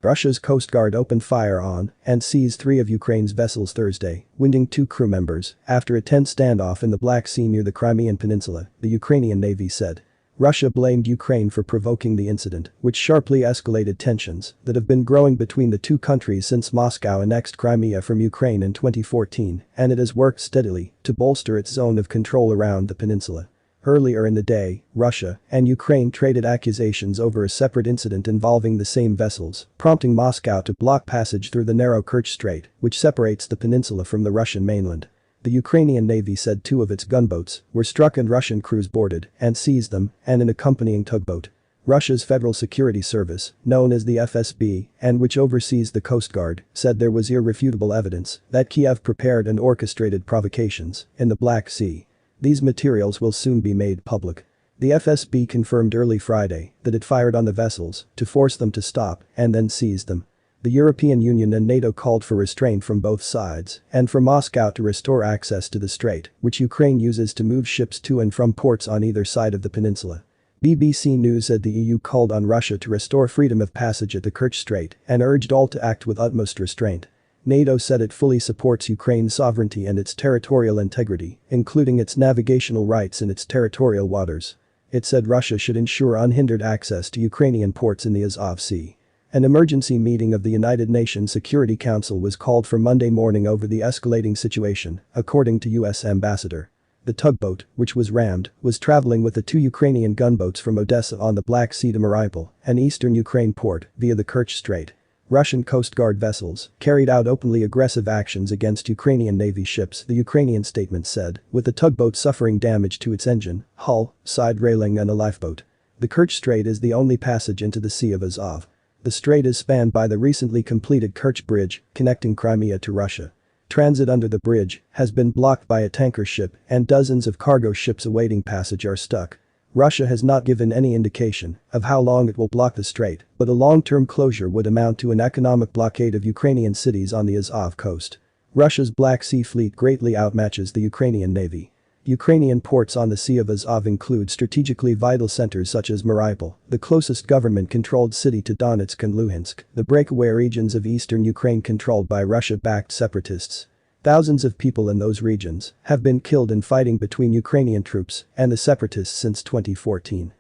Russia's Coast Guard opened fire on and seized 3 of Ukraine's vessels Thursday, wounding 2 crew members after a tense standoff in the Black Sea near the Crimean Peninsula, the Ukrainian Navy said. Russia blamed Ukraine for provoking the incident, which sharply escalated tensions that have been growing between the two countries since Moscow annexed Crimea from Ukraine in 2014, and it has worked steadily to bolster its zone of control around the peninsula. Earlier in the day, Russia and Ukraine traded accusations over a separate incident involving the same vessels, prompting Moscow to block passage through the narrow Kerch Strait, which separates the peninsula from the Russian mainland. The Ukrainian Navy said 2 of its gunboats were struck and Russian crews boarded and seized them and an accompanying tugboat. Russia's Federal Security Service, known as the FSB, and which oversees the Coast Guard, said there was irrefutable evidence that Kiev prepared and orchestrated provocations in the Black Sea. These materials will soon be made public. The FSB confirmed early Friday that it fired on the vessels to force them to stop and then seized them. The European Union and NATO called for restraint from both sides and for Moscow to restore access to the strait, which Ukraine uses to move ships to and from ports on either side of the peninsula. BBC News said the EU called on Russia to restore freedom of passage at the Kerch Strait and urged all to act with utmost restraint. NATO said it fully supports Ukraine's sovereignty and its territorial integrity, including its navigational rights in its territorial waters. It said Russia should ensure unhindered access to Ukrainian ports in the Azov Sea. An emergency meeting of the United Nations Security Council was called for Monday morning over the escalating situation, according to U.S. Ambassador. The tugboat, which was rammed, was traveling with the 2 Ukrainian gunboats from Odessa on the Black Sea to Mariupol, an eastern Ukraine port, via the Kerch Strait. Russian Coast Guard vessels carried out openly aggressive actions against Ukrainian Navy ships, the Ukrainian statement said, with the tugboat suffering damage to its engine, hull, side railing and a lifeboat. The Kerch Strait is the only passage into the Sea of Azov. The strait is spanned by the recently completed Kerch Bridge, connecting Crimea to Russia. Transit under the bridge has been blocked by a tanker ship and dozens of cargo ships awaiting passage are stuck. Russia has not given any indication of how long it will block the strait, but a long-term closure would amount to an economic blockade of Ukrainian cities on the Azov coast. Russia's Black Sea fleet greatly outmatches the Ukrainian Navy. Ukrainian ports on the Sea of Azov include strategically vital centers such as Mariupol, the closest government-controlled city to Donetsk and Luhansk, the breakaway regions of eastern Ukraine controlled by Russia-backed separatists. Thousands of people in those regions have been killed in fighting between Ukrainian troops and the separatists since 2014.